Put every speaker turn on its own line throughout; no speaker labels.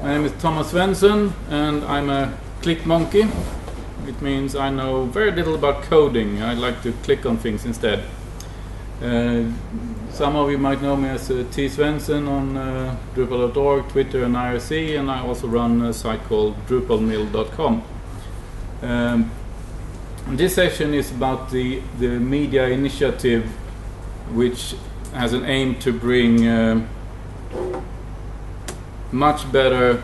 My name is Thomas Svensson, and I'm a click monkey. It means I know very little about coding. I like to click on things instead. Some of you might know me as T. Svensson on Drupal.org, Twitter and IRC, and I also run a site called Drupalmill.com. This session is about the media initiative, which has an aim to bring much better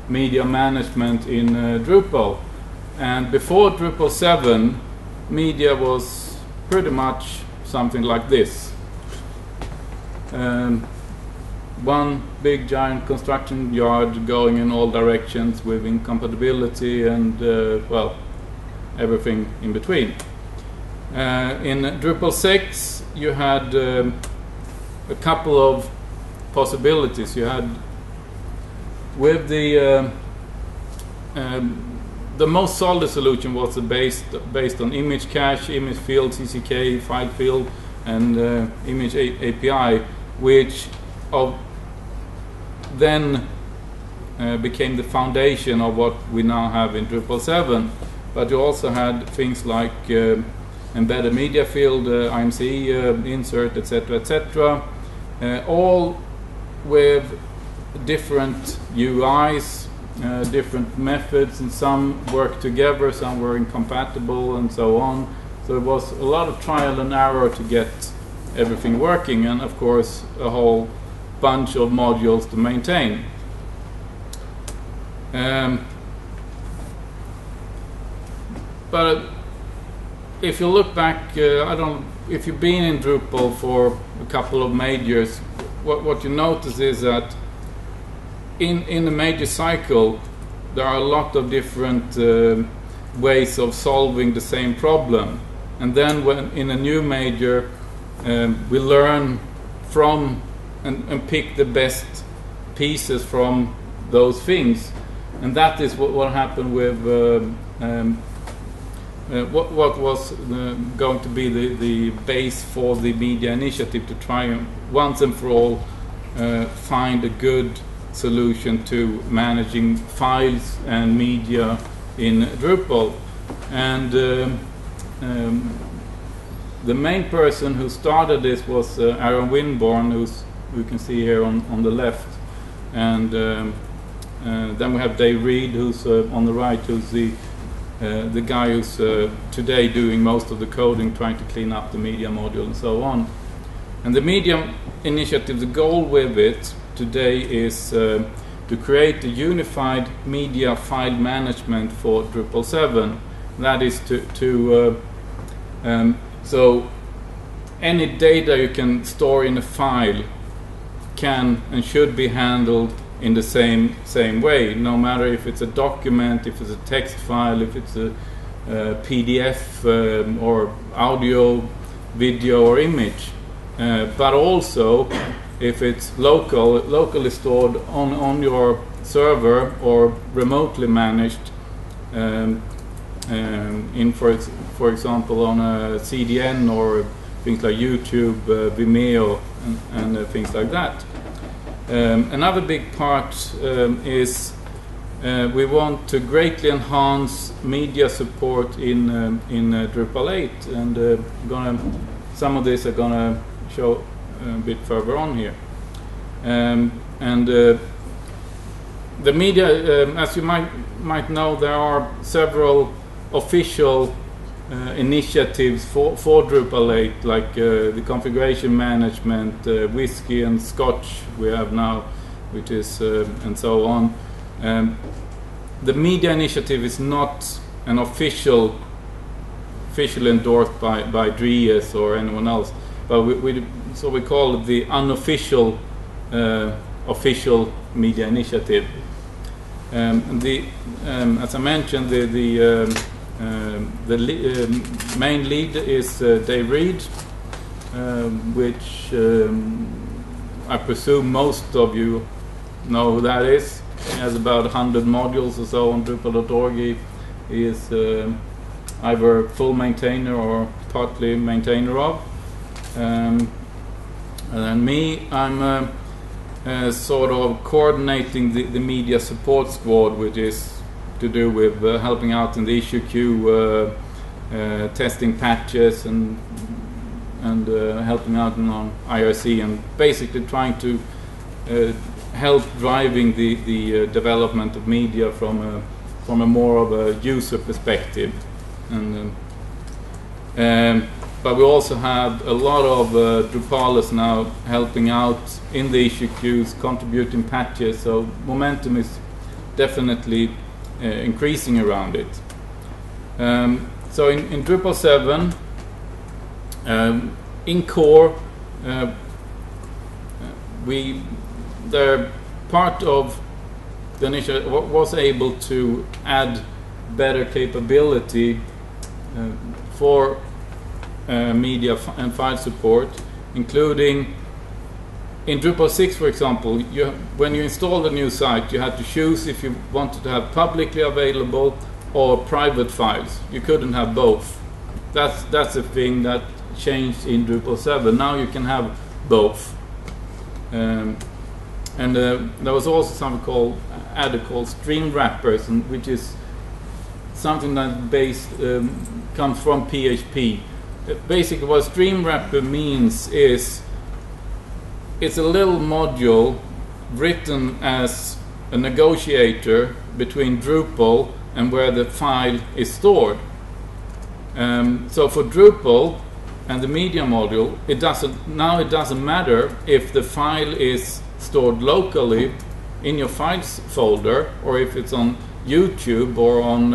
media management in Drupal. And before Drupal 7, media was pretty much something like this. One big giant construction yard going in all directions with incompatibility and well, everything in between. In Drupal 6 you had a couple of possibilities. You had with the most solid solution was based on image cache, image field, CCK, file field, and image API, which then became the foundation of what we now have in Drupal 7. But you also had things like embedded media field, IMC, insert, etc., etc., all with different UIs, different methods, and some worked together, some were incompatible, and so on. So it was a lot of trial and error to get everything working, and of course a whole bunch of modules to maintain. But if you look back, if you've been in Drupal for a couple of majors, what you notice is that in a major cycle there are a lot of different ways of solving the same problem, and then when in a new major we learn from and pick the best pieces from those things, and that is what happened with what was going to be the base for the media initiative, to try and once and for all find a good solution to managing files and media in Drupal. And the main person who started this was Aaron Winborn, who you can see here on the left, and then we have Dave Reed, who's on the right, who's the guy who's today doing most of the coding, trying to clean up the media module and so on. And the media initiative, the goal with it today is to create a unified media file management for Drupal 7. That is so any data you can store in a file can and should be handled in the same way, no matter if it's a document, if it's a text file, if it's a PDF or audio, video or image, but also if it's locally stored on your server or remotely managed in for example on a CDN or things like YouTube, Vimeo and things like that. Another big part is we want to greatly enhance media support in Drupal 8, and some of this are gonna show a bit further on here. The media, as you might know, there are several official initiatives for Drupal 8, like the configuration management, whiskey and scotch we have now, which is and so on. The media initiative is not an officially endorsed by Dries or anyone else, but so we call it the unofficial official media initiative. As I mentioned, the main lead is Dave Reed, which I presume most of you know who that is. He has about 100 modules or so on Drupal.org. He is either full maintainer or partly maintainer of. And then me, I'm sort of coordinating the media support squad, which is to do with helping out in the issue queue, testing patches, and helping out on IRC, and basically trying to help driving the development of media from a more of a user perspective. But we also have a lot of Drupalers now helping out in the issue queues, contributing patches, so momentum is definitely increasing around it. So in Drupal 7, in core, the part of the initiative was able to add better capability for media and file support, including in Drupal 6, for example. When you installed a new site, you had to choose if you wanted to have publicly available or private files. You couldn't have both. That's a thing that changed in Drupal 7. Now you can have both. And there was also something added called stream wrappers, which is something that comes from PHP. Basically, what stream wrapper means is it's a little module written as a negotiator between Drupal and where the file is stored. So for Drupal and the media module, it doesn't matter if the file is stored locally in your files folder, or if it's on YouTube or on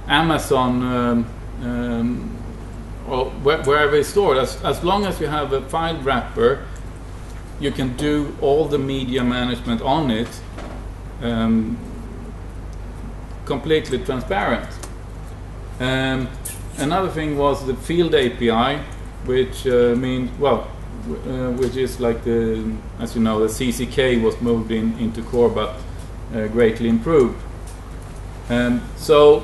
Amazon, or wherever it's stored. As long as you have a file wrapper, you can do all the media management on it completely transparent. Another thing was the field API, which means, which is like as you know, the CCK was moved into core, but greatly improved. So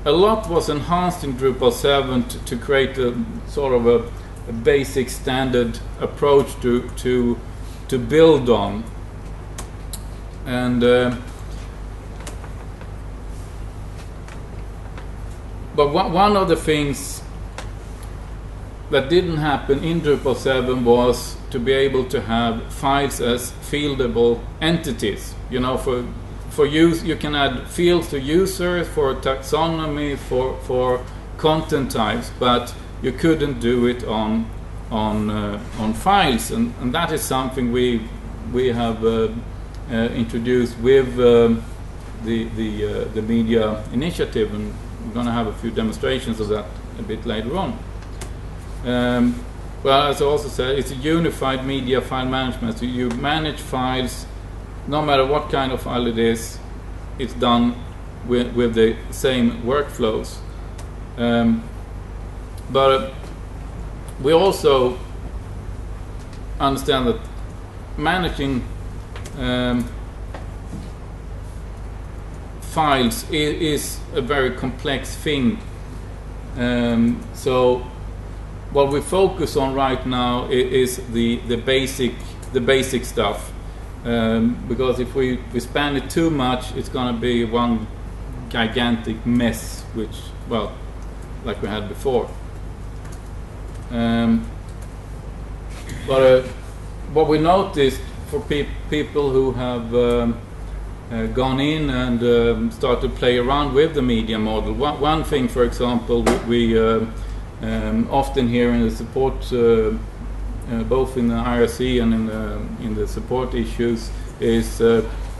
a lot was enhanced in Drupal 7 to create a sort of a basic standard approach to build on. And but one of the things that didn't happen in Drupal 7 was to be able to have files as fieldable entities. You know, for use, you can add fields to users, for taxonomy, for content types, but you couldn't do it on files, and that is something we have introduced with the media initiative, and we're going to have a few demonstrations of that a bit later on. Well, as I also said, it's a unified media file management. So you manage files, no matter what kind of file it is. It's done with the same workflows. But we also understand that managing files is a very complex thing. So what we focus on right now is the basic stuff, because if we span it too much, it's going to be one gigantic mess, which, well, like we had before. But what we noticed for people who have gone in and started to play around with the media model, one thing, for example, we often hear in the support, both in the IRC and in the support issues, is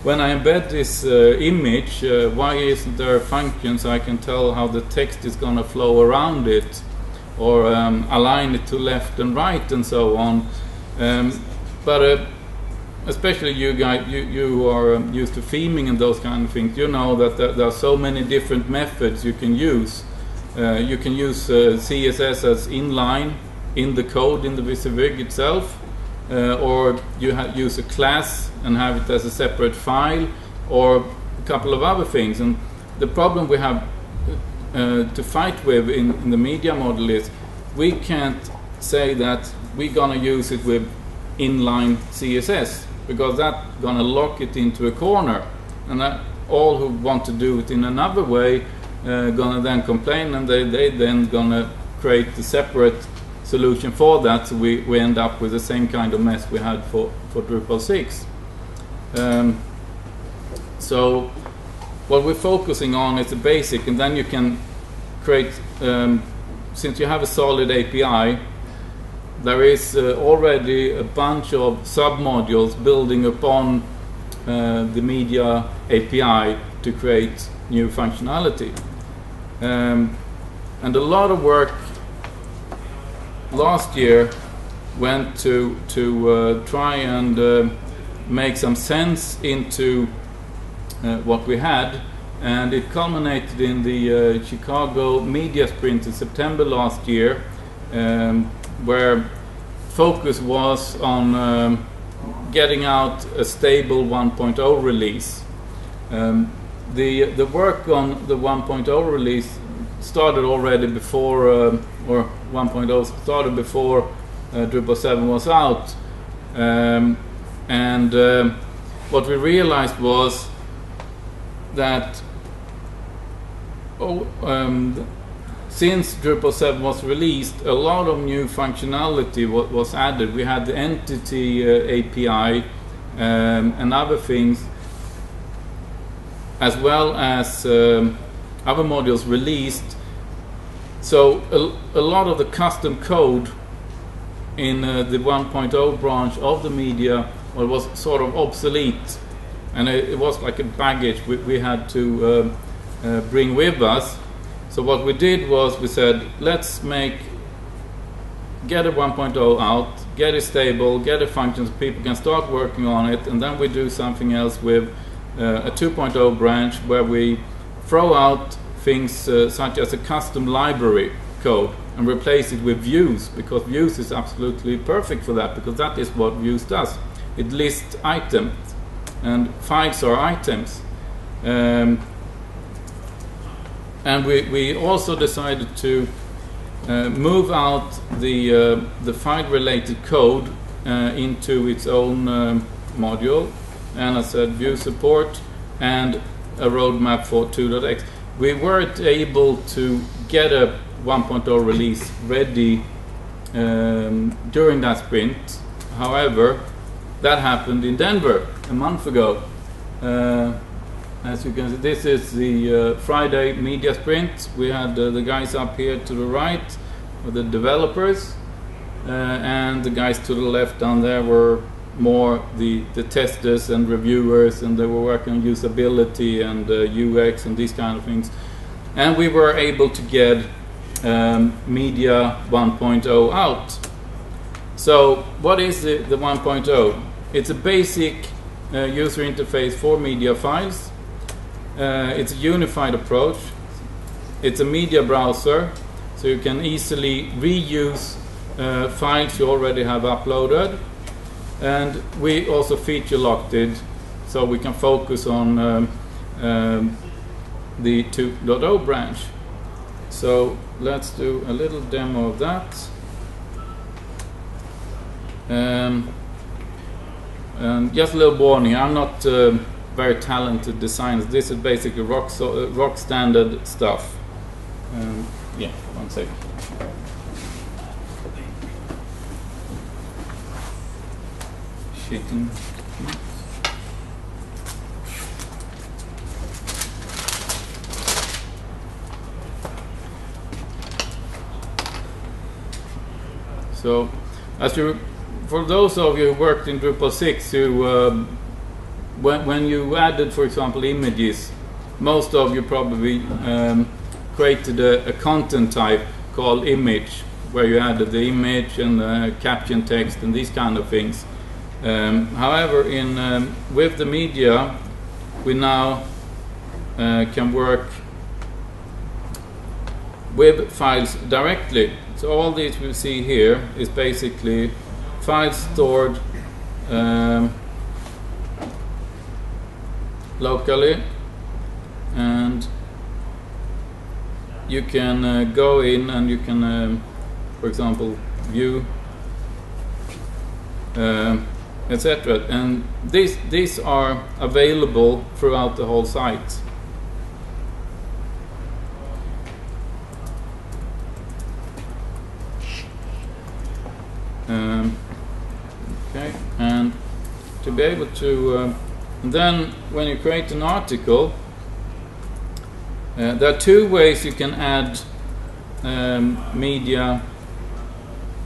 when I embed this image, why isn't there a function so I can tell how the text is going to flow around it, or align it to left and right and so on. But especially you guys, you who are used to theming and those kind of things, you know that there are so many different methods you can use. You can use CSS as inline in the code in the VisiVig itself, or you use a class and have it as a separate file, or a couple of other things. And the problem we have to fight with in the media model is we can't say that we're going to use it with inline CSS, because that's gonna lock it into a corner, and that all who want to do it in another way gonna then complain, and they then gonna create a separate solution for that, so we end up with the same kind of mess we had for Drupal 6. So what we're focusing on is the basic, and then you can create, since you have a solid API, there is already a bunch of sub-modules building upon the media API to create new functionality. And a lot of work last year went to try and make some sense into what we had, and it culminated in the Chicago Media Sprint in September last year, where focus was on getting out a stable 1.0 release. The work on the 1.0 release started already before, or 1.0 started before Drupal 7 was out, and what we realized was that since Drupal 7 was released, a lot of new functionality was added. We had the entity API and other things, as well as other modules released. So a lot of the custom code in the 1.0 branch of the media was sort of obsolete, and it was like a baggage we had to bring with us. So what we did was we said, let's get a 1.0 out, get it stable, get it functions, people can start working on it, and then we do something else with a 2.0 branch where we throw out things such as a custom library code and replace it with views, because views is absolutely perfect for that, because that is what views does. It lists items, and files are items. And we also decided to move out the file-related code into its own module, and I said view support and a roadmap for 2.x. We weren't able to get a 1.0 release ready during that sprint. However, that happened in Denver a month ago. As you can see, this is the Friday media sprint. We had the guys up here to the right with the developers, and the guys to the left down there were more the testers and reviewers, and they were working on usability and UX and these kind of things. And we were able to get media 1.0 out. So what is the 1.0? It's a basic user interface for media files. It's a unified approach. It's a media browser, so you can easily reuse files you already have uploaded. And we also feature locked it, so we can focus on the 2.0 branch. So let's do a little demo of that. And just a little warning, I'm not very talented designer. This is basically rock standard stuff. Yeah, one second. Shitting. So, for those of you who worked in Drupal 6, when you added, for example, images, most of you probably created a content type called image, where you added the image and caption text and these kind of things. However, with the media, we now can work with files directly. So all these we see here is basically files stored locally, and you can go in and you can, for example, view etc. And these are available throughout the whole site. Okay, and to be able to then when you create an article, there are two ways you can add media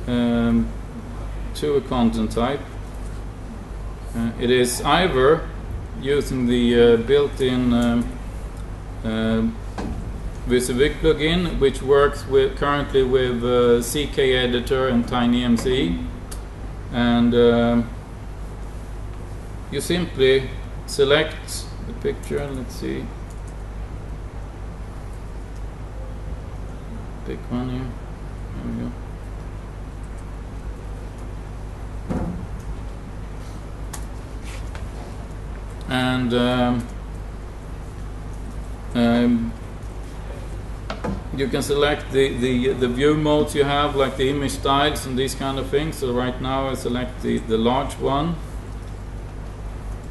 to a content type. It is either using the built-in Visivik plugin, which works currently with CK Editor and TinyMC, and you simply select the picture. Let's see, pick one here. There we go. And you can select the view modes you have, like the image styles and these kind of things. So right now I select the large one,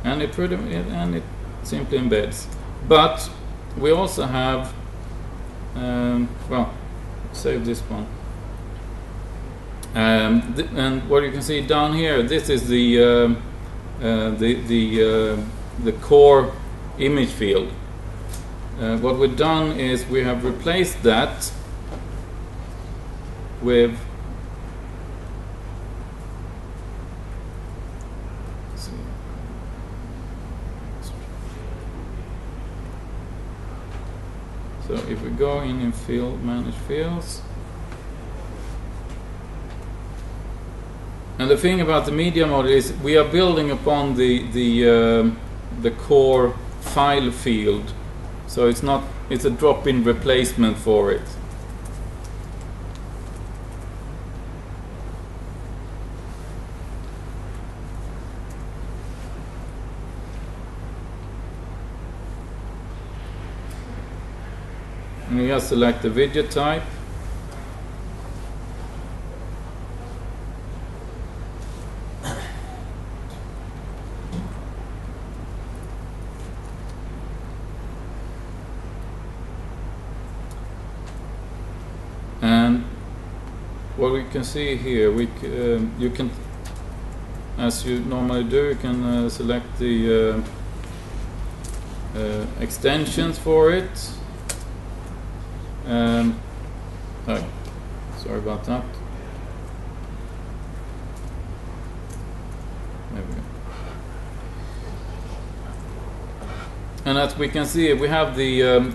and it simply embeds. But we also have well, save this one. And what you can see down here, this is the core image field. What we've done is we have replaced that with so if we go in field, manage fields, and the thing about the media model is we are building upon the core file field, so it's a drop-in replacement for it. And you just select the widget type. And what we can see here, you can, as you normally do, you can select the extensions for it. Oh, sorry about that. There we go. And as we can see, we have the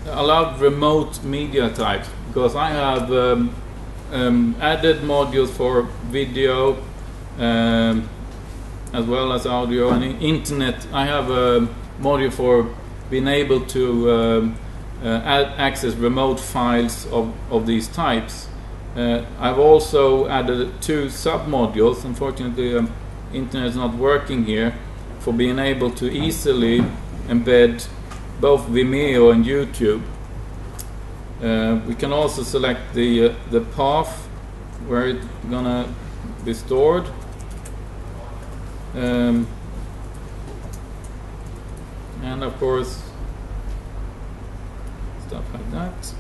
allowed remote media types, because I have added modules for video as well as audio and internet. I have a module for being able to access remote files of these types. I've also added 2 sub-modules. Unfortunately, internet is not working here, for being able to easily embed both Vimeo and YouTube. We can also select the path where it's gonna be stored. And of course stuff like that.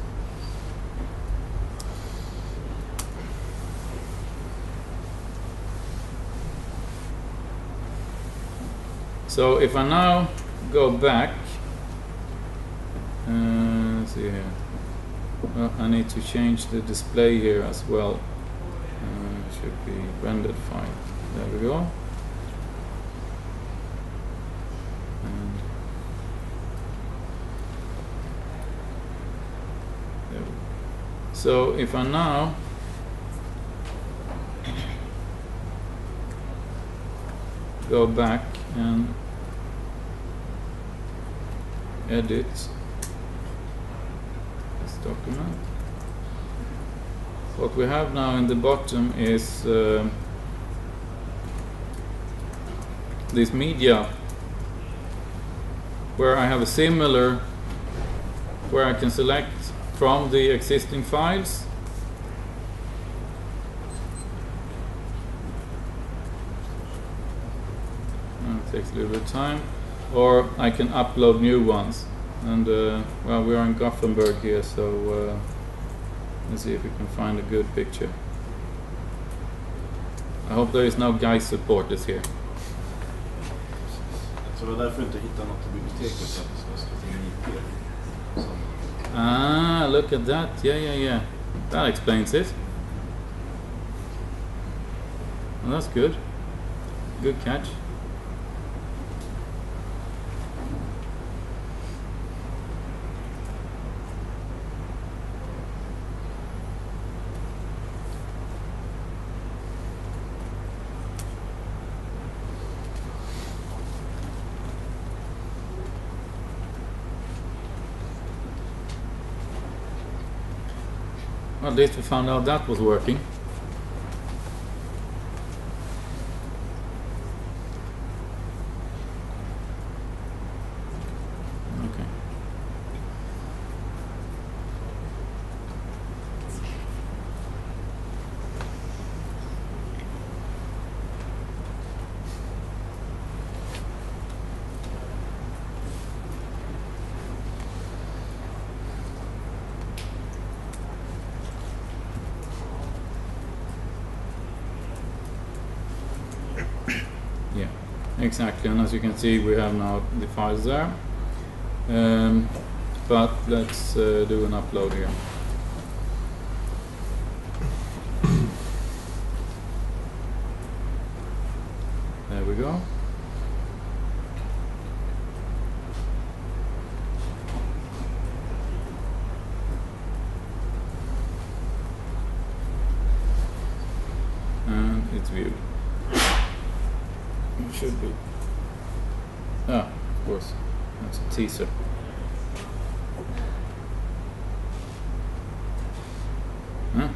So if I now go back, let's see here. Well, I need to change the display here as well. It should be rendered file. There we go. And there we go. So if I now go back and edit this document, what we have now in the bottom is this media, where I have a similar, where I can select from the existing files It takes a little bit of time. Or I can upload new ones. And well, we are in Gothenburg here, so let's see if we can find a good picture. I hope there is no guy supporters here.
Så det var därför inte hitta något i biblioteket så att det ska stå in IP.
Ah, look at that. Yeah. That explains it. Well, that's good. Good catch. Well, at least we found out that was working. Okay. Yeah, exactly, and as you can see we have now the files there, but let's do an upload here. There we go. And it's viewed. It should be. Ah, of course. That's a teaser. Huh?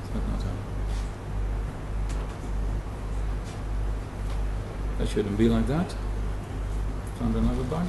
Is that not how? That shouldn't be like that. Found another bug.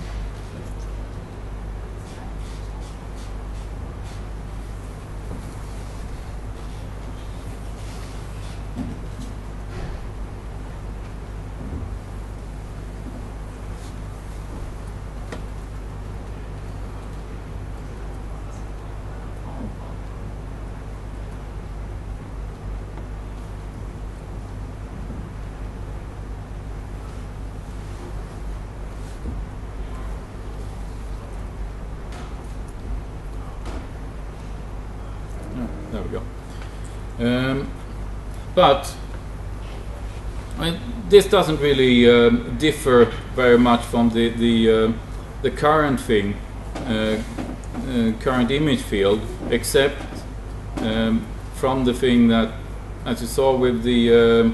There we go. But I mean, this doesn't really differ very much from the current thing, current image field, except from the thing that, as you saw with the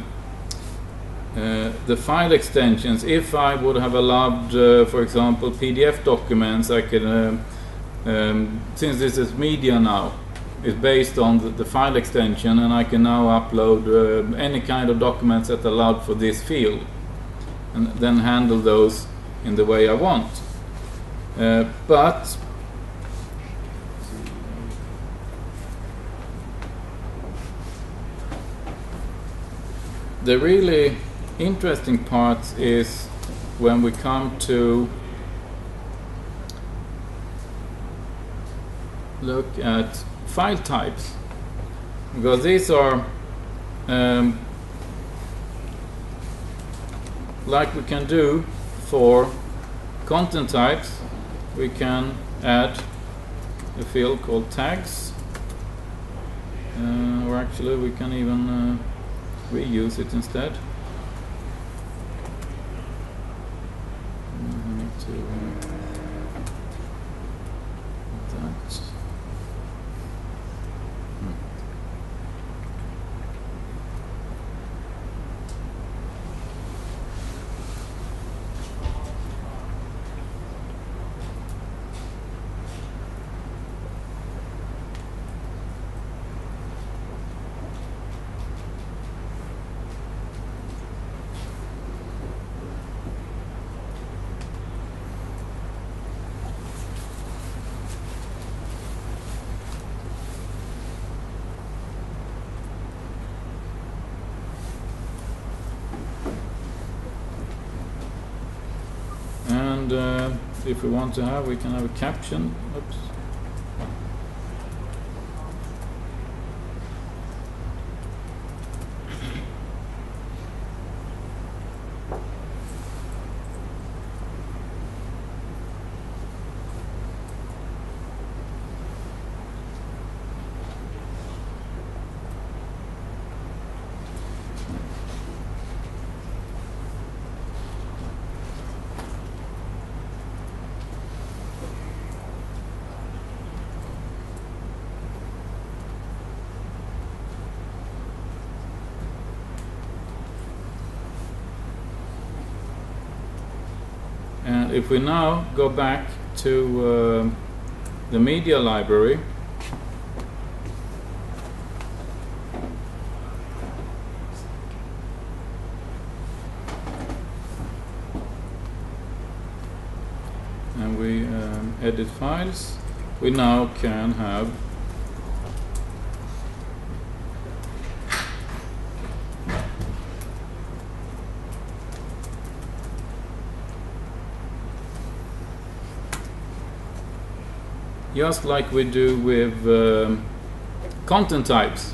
file extensions. If I would have allowed, for example, PDF documents, I could, since this is media now, is based on the file extension, and I can now upload any kind of documents that are allowed for this field, and then handle those in the way I want. But the really interesting part is when we come to look at file types, because these are like we can do for content types. We can add a field called tags, or actually we can even reuse it instead. I need to that. and if we want to have, we can have a caption. Oops. And if we now go back to the media library, and we edit files, we now can have just like we do with content types.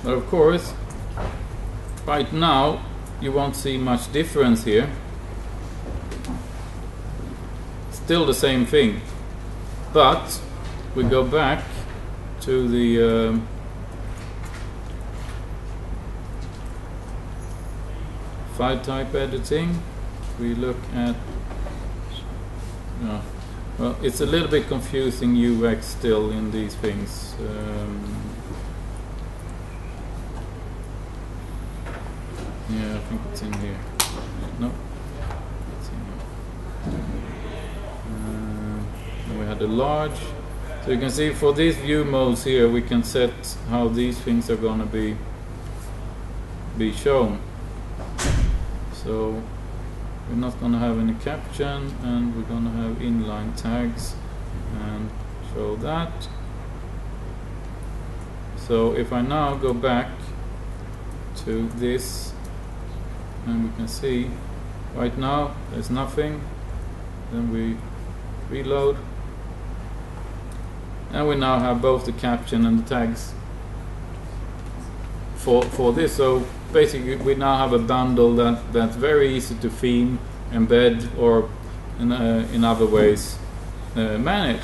But of course, right now you won't see much difference here. Still the same thing. But we go back to the file type editing. We look at well, it's a little bit confusing UX still in these things. Yeah, I think it's in here. No, it's in here. And we had a large. So you can see for these view modes here, we can set how these things are going to be shown. So we're not going to have any caption, and we're going to have inline tags and show that. So if I now go back to this, and we can see right now there's nothing, then we reload, and we now have both the caption and the tags for this. So basically we now have a bundle that's very easy to theme, embed, or in other ways manage.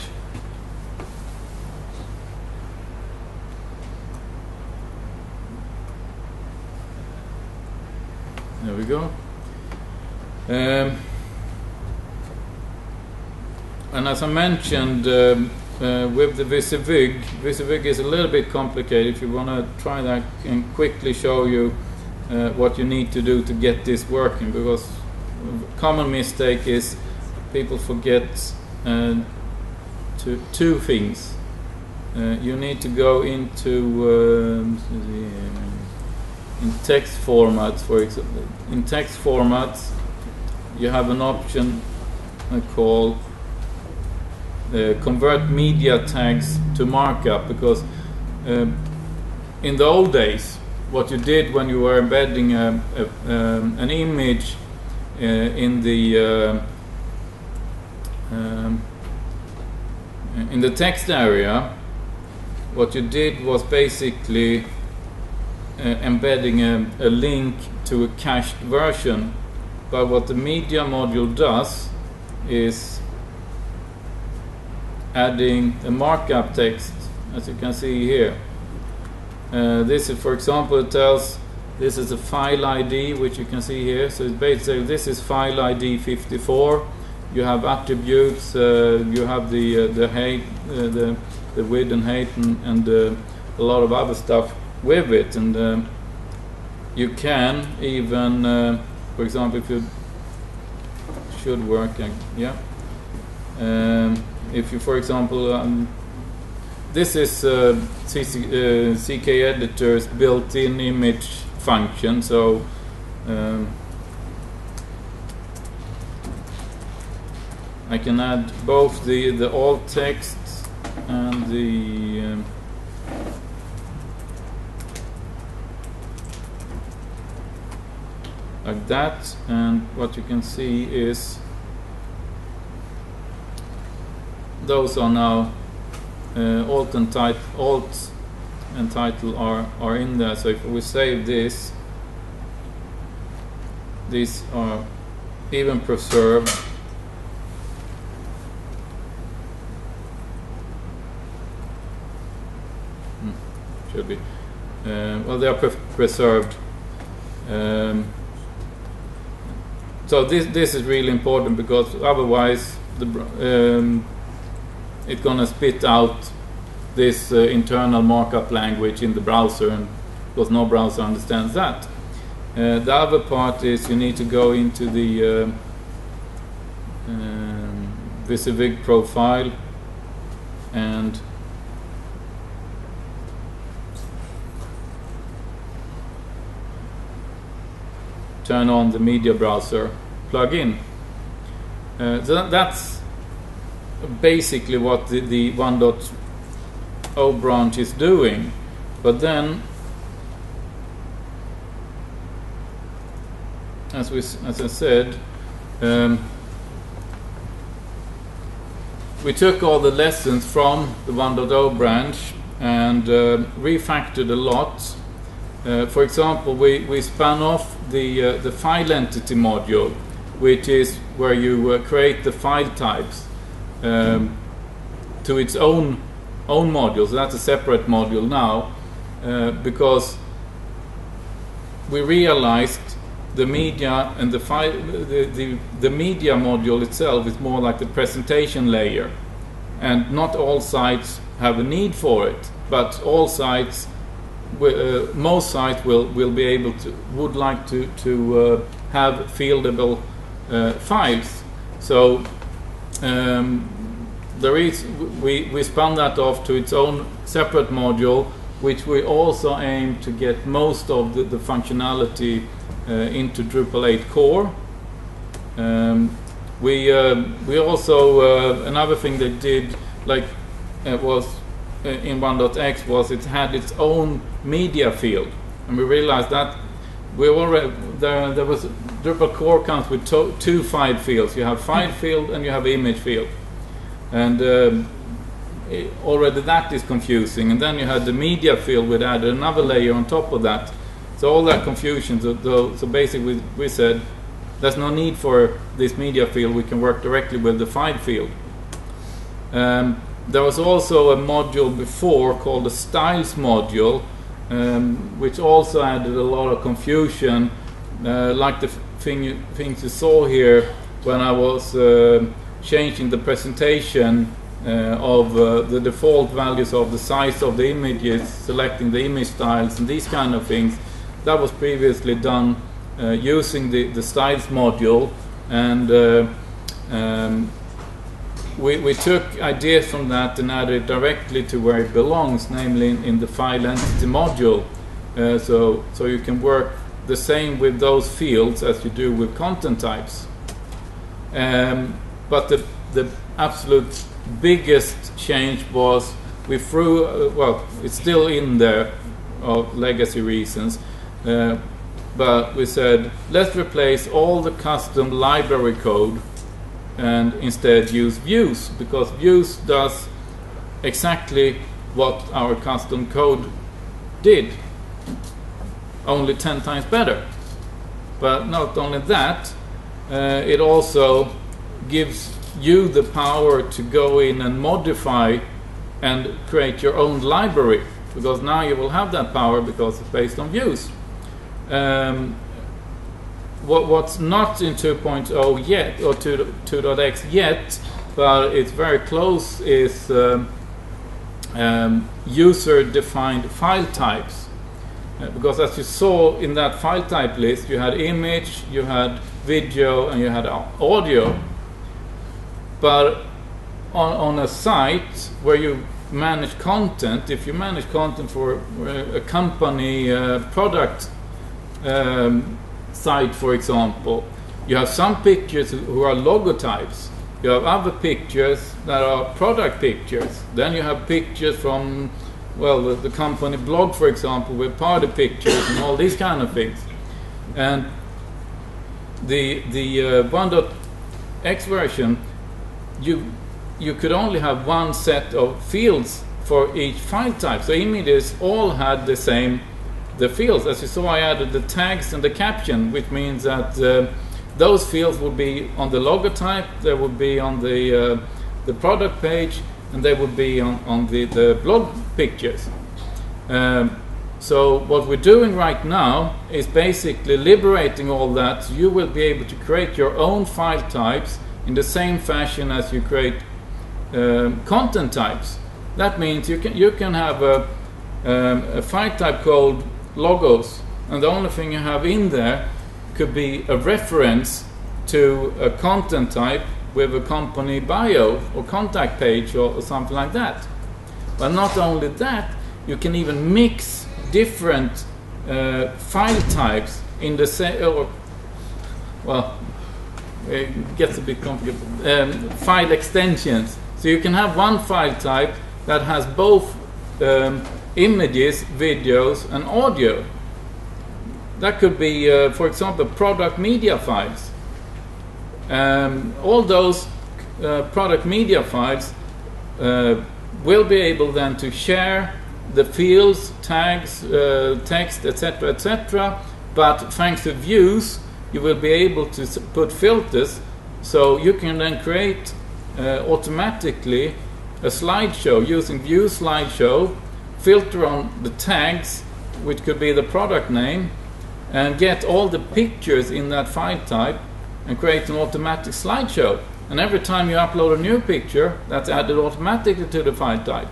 There we go. And as I mentioned, with the Visivig is a little bit complicated. If you want to try that, I can quickly show you what you need to do to get this working, because a common mistake is people forget two things. You need to go into in text formats, for example. In text formats, you have an option called convert media tags to markup, because in the old days, what you did when you were embedding an image in the text area, what you did was basically embedding a link to a cached version. But what the media module does is adding a markup text, as you can see here. This is, for example, it tells this is a file ID, which you can see here. So it's basically this is file ID 54. You have attributes, you have the height, the width and height, and a lot of other stuff with it. And you can even, for example, if you should work, yeah. If you, for example, this is CK Editor's built-in image function, so I can add both the alt text and the like that, and what you can see is those are now alt and title are in there. So if we save this, these are even preserved. Should be well, they are preserved. So this is really important, because otherwise it's gonna spit out this internal markup language in the browser, and because no browser understands that. The other part is you need to go into the Visivig profile and turn on the media browser plugin. So that's basically what the 1.0 branch is doing. But then, as I said, we took all the lessons from the 1.0 branch and refactored a lot. For example, we spun off the file entity module, which is where you create the file types to its own module. So that's a separate module now, because we realized the media and the file, the media module itself is more like the presentation layer, and not all sites have a need for it, but all sites, most sites will be able to, would like to have fieldable files. So we spun that off to its own separate module, which we also aim to get most of the functionality into Drupal 8 core. We also another thing they did, like was in 1.x, was it had its own media field, and we realized that we already there was Drupal core comes with two file fields. You have file field and you have image field, and already that is confusing. And then you had the media field, we added another layer on top of that. So all that confusion. So basically we said there's no need for this media field. We can work directly with the file field. There was also a module before called the styles module, which also added a lot of confusion, like the things you saw here when I was changing the presentation of the default values of the size of the images, selecting the image styles and these kind of things. That was previously done using the styles module, and we took ideas from that and added it directly to where it belongs, namely in the file entity module. So you can work the same with those fields as you do with content types. But the absolute biggest change was we threw, well, it's still in there of legacy reasons, but we said let's replace all the custom library code and instead use views, because views does exactly what our custom code did, only 10 times better. But not only that, it also gives you the power to go in and modify and create your own library, because now you will have that power because it's based on views. What's not in 2.0 yet, or 2.x yet, but it's very close, is user-defined file types. Because as you saw in that file type list, you had image, you had video, and you had audio. But on a site where you manage content, if you manage content for a company product site, for example, you have some pictures who are logotypes. You have other pictures that are product pictures. Then you have pictures from, well, the company blog, for example, with party pictures and all these kind of things. And the 1.x version, you could only have one set of fields for each file type. So images all had the fields. As you saw, I added the tags and the caption, which means that those fields would be on the logo type, they would be on the product page, and they would be on the blog pictures. So what we're doing right now is basically liberating all that. So you will be able to create your own file types in the same fashion as you create content types. That means you can have a file type called logos, and the only thing you have in there could be a reference to a content type with a company bio or contact page or something like that. But not only that, you can even mix different file types in the same, well, it gets a bit complicated, file extensions. So you can have one file type that has both images, videos, and audio. That could be, for example, product media files. All those product media files will be able then to share the fields, tags, text, etc., etc. But thanks to views, you will be able to put filters, so you can then create automatically a slideshow using view slideshow, filter on the tags, which could be the product name, and get all the pictures in that file type and create an automatic slideshow. And every time you upload a new picture, that's added automatically to the file type.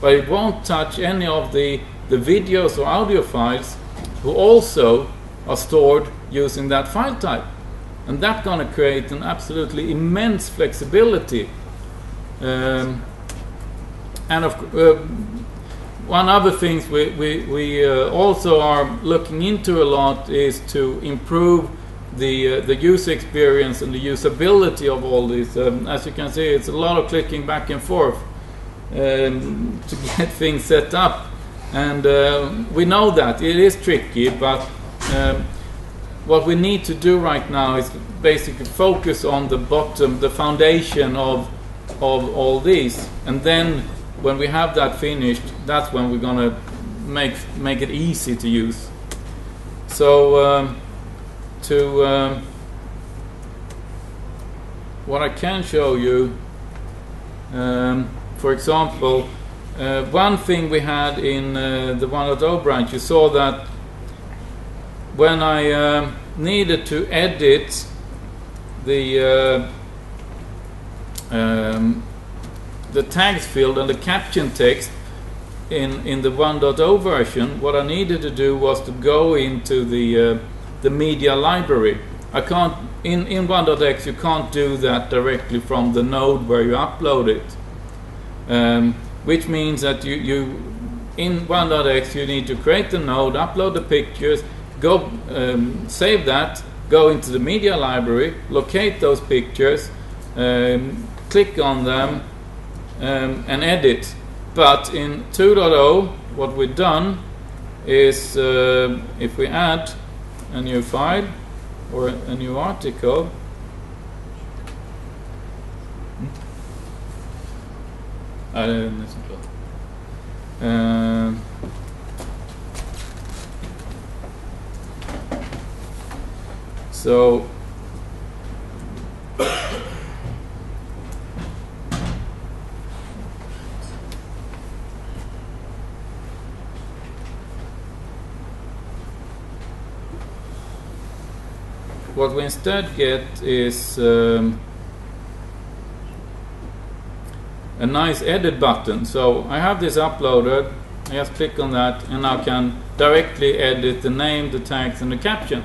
But it won't touch any of the videos or audio files who also are stored using that file type. And that's going to create an absolutely immense flexibility. And one other thing we also are looking into a lot is to improve the user experience and the usability of all these. As you can see, it's a lot of clicking back and forth to get things set up, and we know that it is tricky, but what we need to do right now is basically focus on the bottom, the foundation of all these, and then when we have that finished, that's when we're gonna make it easy to use. So what I can show you, for example, one thing we had in the 1.0 branch, you saw that when I needed to edit the tags field and the caption text in the 1.0 version, what I needed to do was to go into the media library. I can't in 1.x you can't do that directly from the node where you upload it, which means that you in 1.x you need to create the node, upload the pictures, go save that, go into the media library, locate those pictures, click on them, and edit. But in 2.0 what we've done is if we add a new file or a new article, so what we instead get is a nice edit button. So I have this uploaded, I just click on that and I can directly edit the name, the tags and the caption.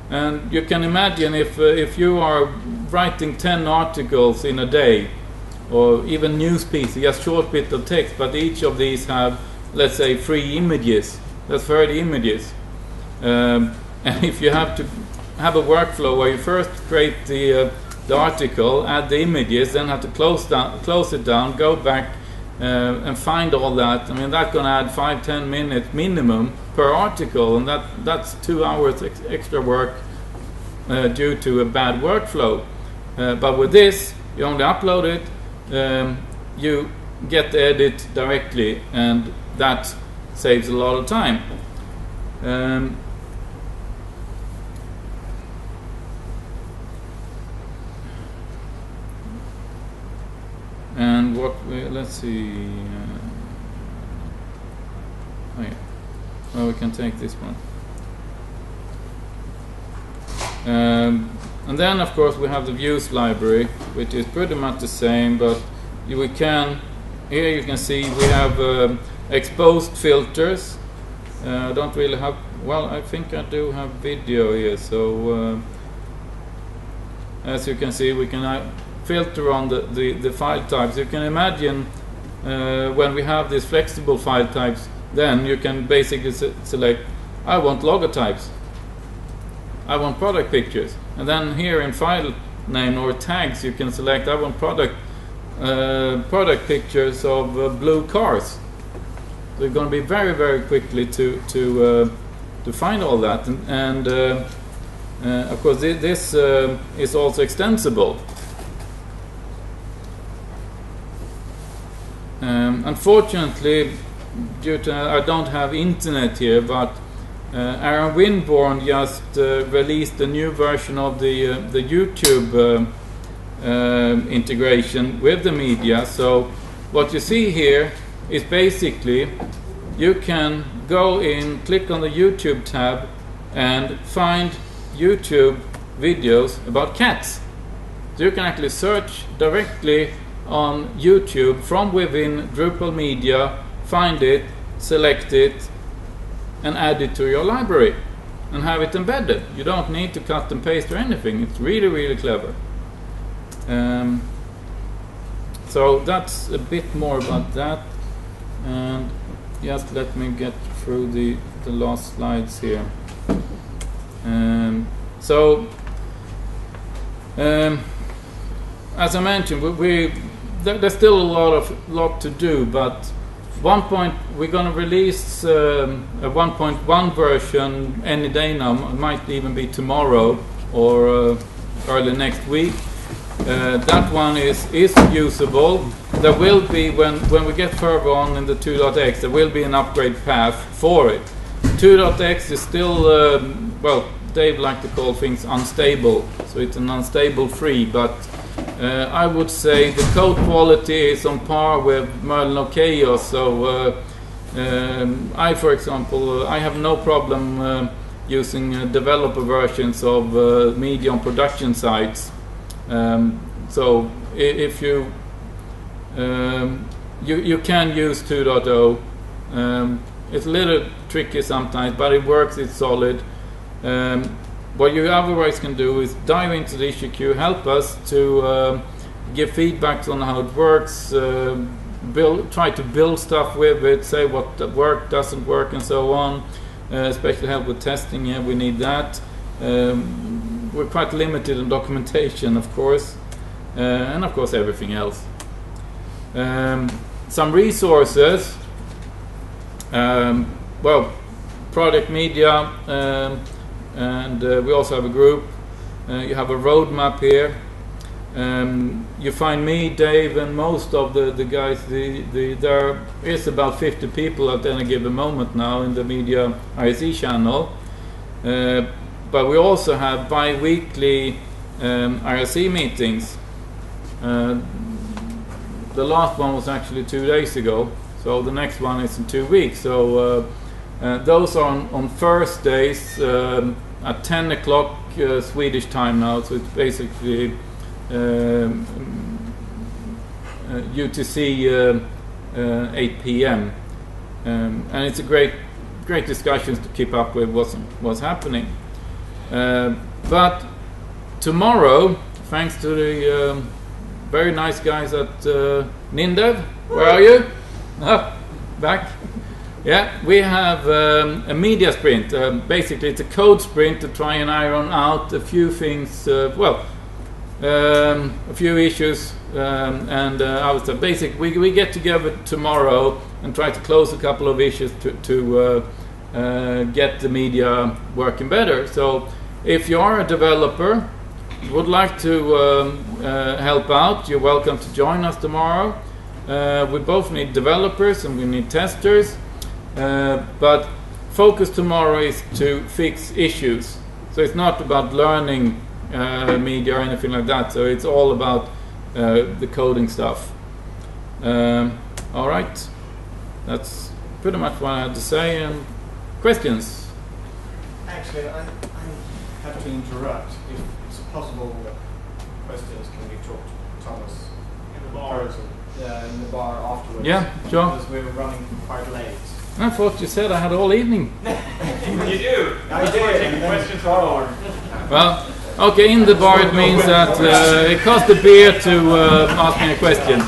And you can imagine if you are writing 10 articles in a day, or even news pieces, just short bit of text, but each of these have, let's say, 3 images, that's 30 images. And if you have to have a workflow where you first create the article, add the images, then have to close it down, go back and find all that. I mean, that's going to add 5-10 minutes minimum per article, and that's 2 hours extra work due to a bad workflow. But with this, you only upload it, you get the edit directly, and that saves a lot of time. And let's see. Oh yeah. Well, we can take this one. And then, of course, we have the views library, which is pretty much the same, but here you can see we have exposed filters. I don't really have. Well, I think I do have video here, so as you can see, we can filter on the file types. You can imagine when we have these flexible file types, then you can basically select, I want logotypes, I want product pictures, and then here in file name or tags you can select, I want product pictures of blue cars. So you're going to be very, very quickly to find all that, and of course this is also extensible. Unfortunately, due to I don't have internet here, but Aaron Winborn just released a new version of the YouTube integration with the media. So what you see here is basically you can go in, click on the YouTube tab, and find YouTube videos about cats. So you can actually search directly on YouTube from within Drupal media, find it, select it, and add it to your library and have it embedded. You don't need to cut and paste or anything. It's really, really clever. So that's a bit more about that, and just let me get through the last slides here. As I mentioned, there's still a lot to do, but one point we're going to release a 1.1 version any day now. It might even be tomorrow or early next week. That one is usable. There will be, when we get further on in the 2.x, there will be an upgrade path for it. 2.x is still, well, Dave likes to call things unstable, so it's an unstable free, but I would say the code quality is on par with Merlin or Chaos. So for example, I have no problem using developer versions of media on production sites. So if you can use 2.0, it's a little tricky sometimes, but it works. It's solid. What you otherwise can do is dive into the issue queue, help us to give feedback on how it works, try to build stuff with it, say what works, doesn't work, and so on. Especially help with testing, yeah, we need that. We're quite limited in documentation, of course, and of course everything else. Some resources, well, product media, and we also have a group. You have a roadmap here. You find me, Dave, and most of the guys. There is about 50 people at any given moment now in the media ISE channel. But we also have bi-weekly IRC meetings. The last one was actually 2 days ago, so the next one is in 2 weeks. So those are on Thursdays at 10 o'clock Swedish time now, so it's basically UTC 8 p.m. And it's a great discussions to keep up with what's happening. But tomorrow, thanks to the very nice guys at Nindev, where are you? Back. Yeah, we have a media sprint. Basically, it's a code sprint to try and iron out a few things. A few issues, and I was basic. We get together tomorrow and try to close a couple of issues to get the media working better. So if you are a developer, would like to help out, you're welcome to join us tomorrow. We both need developers and we need testers, but focus tomorrow is to fix issues. So it's not about learning media or anything like that. So it's all about the coding stuff. All right, that's pretty much what I had to say. And questions?
Actually, I have to interrupt. If it's possible, questions can be talked to Thomas
In the bar.
In the bar afterwards.
Yeah, sure.
Because we're running quite late.
I thought you said I had all evening.
You do.
I did.
Questions are.
Well, okay, in the bar it means that it costs a beer to ask me a question.